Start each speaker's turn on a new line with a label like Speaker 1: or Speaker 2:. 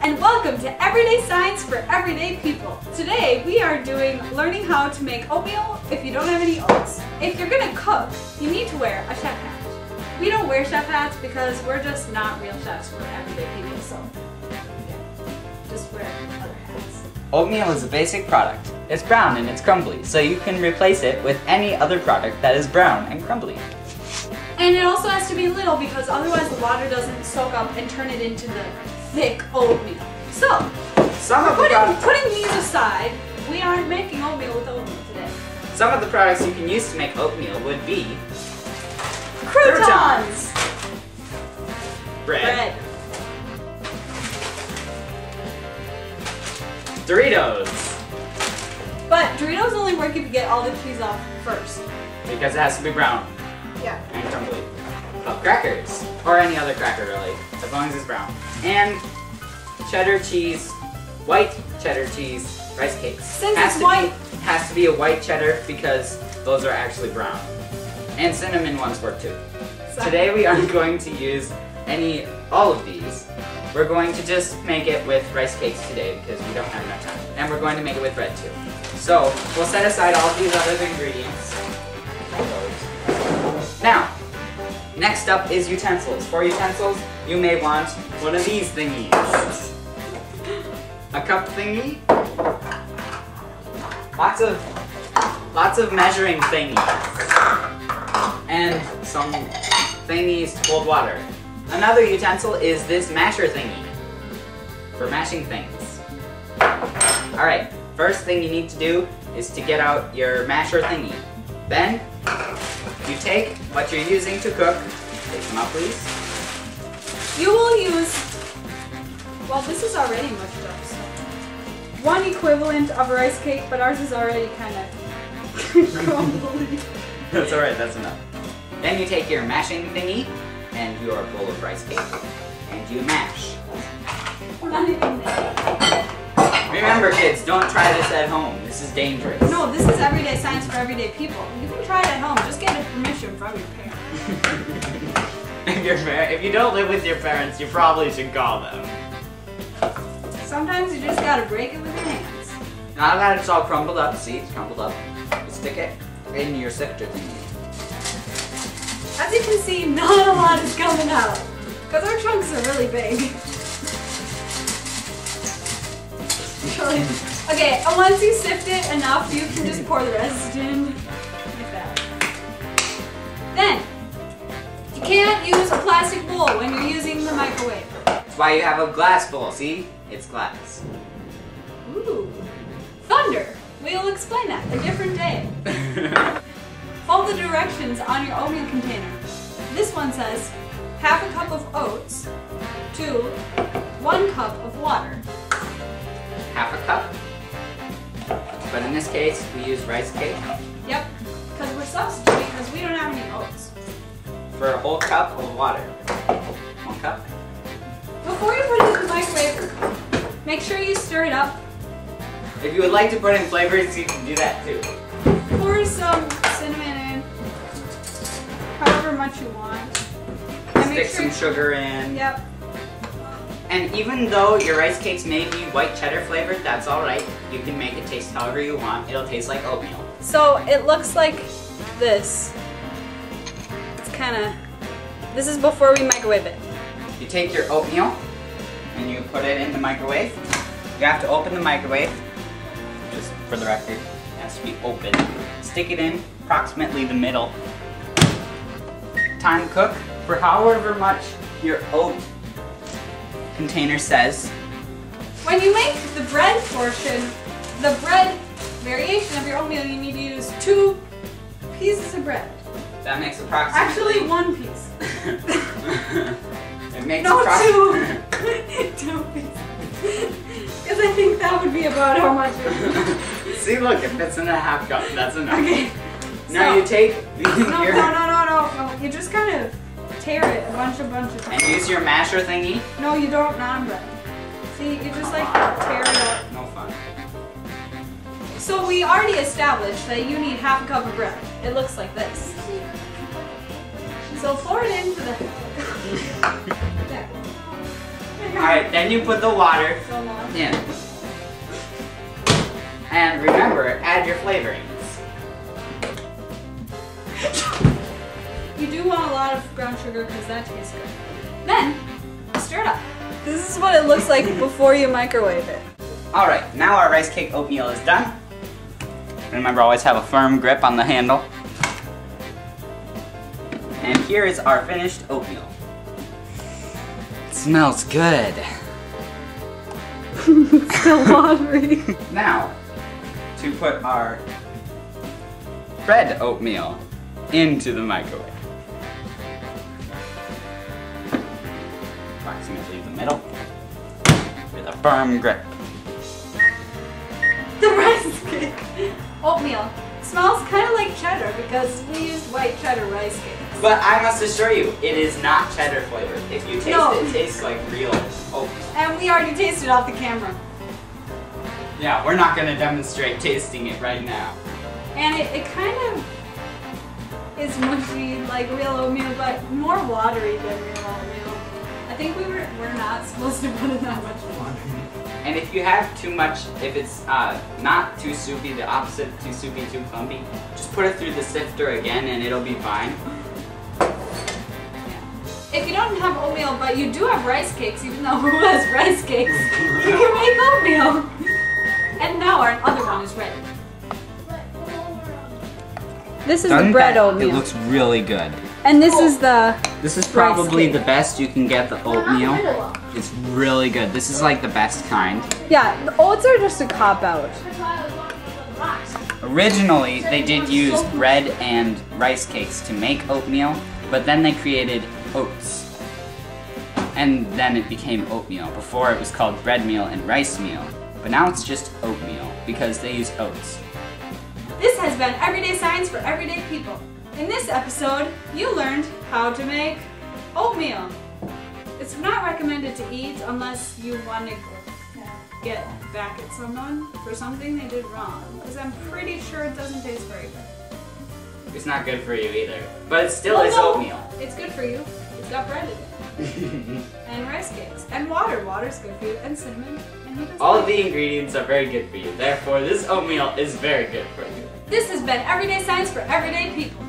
Speaker 1: and welcome to Everyday Science for Everyday People. Today we are learning how to make oatmeal if you don't have any oats. If you're gonna cook, you need to wear a chef hat. We don't wear chef hats because we're just not real chefs, we're everyday people, so yeah, just wear other hats.
Speaker 2: Oatmeal is a basic product. It's brown and it's crumbly, so you can replace it with any other product that is brown and crumbly.
Speaker 1: And it also has to be little because otherwise the water doesn't soak up and turn it into the thick oatmeal. So, putting these aside, we aren't making oatmeal with oatmeal today.
Speaker 2: Some of the products you can use to make oatmeal would be
Speaker 1: croutons,
Speaker 2: bread, Doritos.
Speaker 1: But Doritos only work if you get all the cheese off first.
Speaker 2: Because it has to be brown.
Speaker 1: Yeah.
Speaker 2: And crumbly. Crackers. Or any other cracker really, as long as it's brown. And cheddar cheese, white cheddar cheese, rice cakes.
Speaker 1: Since it's white.
Speaker 2: Has to be a white cheddar because those are actually brown. And cinnamon ones work too.
Speaker 1: Sorry.
Speaker 2: Today we aren't going to use all of these. We're going to just make it with rice cakes today because we don't have enough time. And we're going to make it with bread too. So we'll set aside all of these other ingredients. Now, next up is utensils. For utensils, you may want one of these thingies. A cup thingy. Lots of measuring thingies. And some thingies to hold water. Another utensil is this masher thingy for mashing things. Alright, first thing you need to do is to get out your masher thingy. Then, you take what you're using to cook. Take them out, please.
Speaker 1: You will use, well, this is already mushed up, so one equivalent of a rice cake, but ours is already kind of crumbly.
Speaker 2: That's alright, that's enough. Then you take your mashing thingy and your bowl of rice cake, and you mash.
Speaker 1: We're not even there.
Speaker 2: Remember kids, don't try this at home. This is dangerous.
Speaker 1: No, this is everyday science for everyday people. You can try it at home, just get permission from your parents.
Speaker 2: If you don't live with your parents, you probably should call them.
Speaker 1: Sometimes you just gotta break it with your hands.
Speaker 2: Now that it's all crumbled up, see, it's crumbled up, you stick it in your sifter thingy.
Speaker 1: As you can see, not a lot is coming out, because our chunks are really big. Okay, and once you sift it enough, you can just pour the rest in, like that. Then, you can't use a plastic bowl when you're using the microwave.
Speaker 2: That's why you have a glass bowl, see? It's glass.
Speaker 1: Ooh, thunder! We'll explain that a different day. Follow the directions on your oatmeal container. This one says, half a cup of oats to 1 cup of water.
Speaker 2: Half a cup. But in this case, we use rice cake.
Speaker 1: Yep, because we're substituting because we don't have any oats.
Speaker 2: For a whole cup of water. 1 cup.
Speaker 1: Before you put it in the microwave, make sure you stir it up.
Speaker 2: If you would like to put in flavors, you can do that too.
Speaker 1: Pour some cinnamon in, however much you want. And
Speaker 2: Stick some sugar in.
Speaker 1: Yep.
Speaker 2: And even though your rice cakes may be white cheddar flavored, that's alright. You can make it taste however you want. It'll taste like oatmeal.
Speaker 1: So it looks like this. It's kind of, this is before we microwave it.
Speaker 2: You take your oatmeal and you put it in the microwave. You have to open the microwave, just for the record, it has to be open. Stick it in approximately the middle. Time to cook for however much your oat container says.
Speaker 1: When you make the bread portion, the bread variation of your oatmeal, you need to use 2 pieces of bread.
Speaker 2: That makes approximately...
Speaker 1: Actually, 1 piece.
Speaker 2: It makes
Speaker 1: no,
Speaker 2: 2.
Speaker 1: 2 pieces. Because I think that would be about how much it is.
Speaker 2: See, look, it fits in a half cup. That's enough.
Speaker 1: Okay.
Speaker 2: Now you take
Speaker 1: No. You just kind of tear it a bunch of times.
Speaker 2: And use your masher thingy.
Speaker 1: No, you don't, not on bread. See, you just like tear it up.
Speaker 2: No fun.
Speaker 1: So we already established that you need half a cup of bread. It looks like this. So pour it into the... There.
Speaker 2: Alright, then you put the water in. And remember, add your flavorings.
Speaker 1: You do want a lot of brown sugar because that tastes good. Then, stir it up. This is what it looks like before you microwave it.
Speaker 2: Alright, now our rice cake oatmeal is done. Remember, always have a firm grip on the handle. And here is our finished oatmeal. It smells good.
Speaker 1: It's still watery.
Speaker 2: Now, to put our bread oatmeal into the microwave. Approximately the middle, with a firm grip.
Speaker 1: The rice cake. Oatmeal. Smells kind of like cheddar because we used white cheddar rice cakes.
Speaker 2: But I must assure you, it is not cheddar flavored. If you taste it, it tastes like real oatmeal.
Speaker 1: And we already tasted off the camera.
Speaker 2: Yeah, we're not going to demonstrate tasting it right now.
Speaker 1: And it kind of is mushy like real oatmeal, but more watery than real oatmeal. I think we're not supposed to put in that much water.
Speaker 2: And if you have too much, if it's not too soupy, the opposite, too soupy, too clumpy, just put it through the sifter again and it'll be fine.
Speaker 1: If you don't have oatmeal, but you do have rice cakes, even though who has rice cakes, you can make oatmeal. And now our other one is ready. This is the bread oatmeal.
Speaker 2: It looks really good.
Speaker 1: And this is the
Speaker 2: This is probably the best you can get, the oatmeal. It's really good. This is like the best kind.
Speaker 1: Yeah, the oats are just a cop-out.
Speaker 2: Originally, they did use bread and rice cakes to make oatmeal, but then they created oats. And then it became oatmeal. Before it was called bread meal and rice meal. But now it's just oatmeal because they use oats.
Speaker 1: This has been Everyday Science for Everyday People. In this episode, you learned how to make oatmeal. It's not recommended to eat unless you want to get back at someone for something they did wrong. Because I'm pretty sure it doesn't taste very good.
Speaker 2: It's not good for you either. But it still is oatmeal.
Speaker 1: It's good for you. It's got bread in it. And rice cakes. And water. Water's good for you. And cinnamon. And
Speaker 2: all of the ingredients are very good for you. Therefore, this oatmeal is very good for you.
Speaker 1: This has been Everyday Science for Everyday People.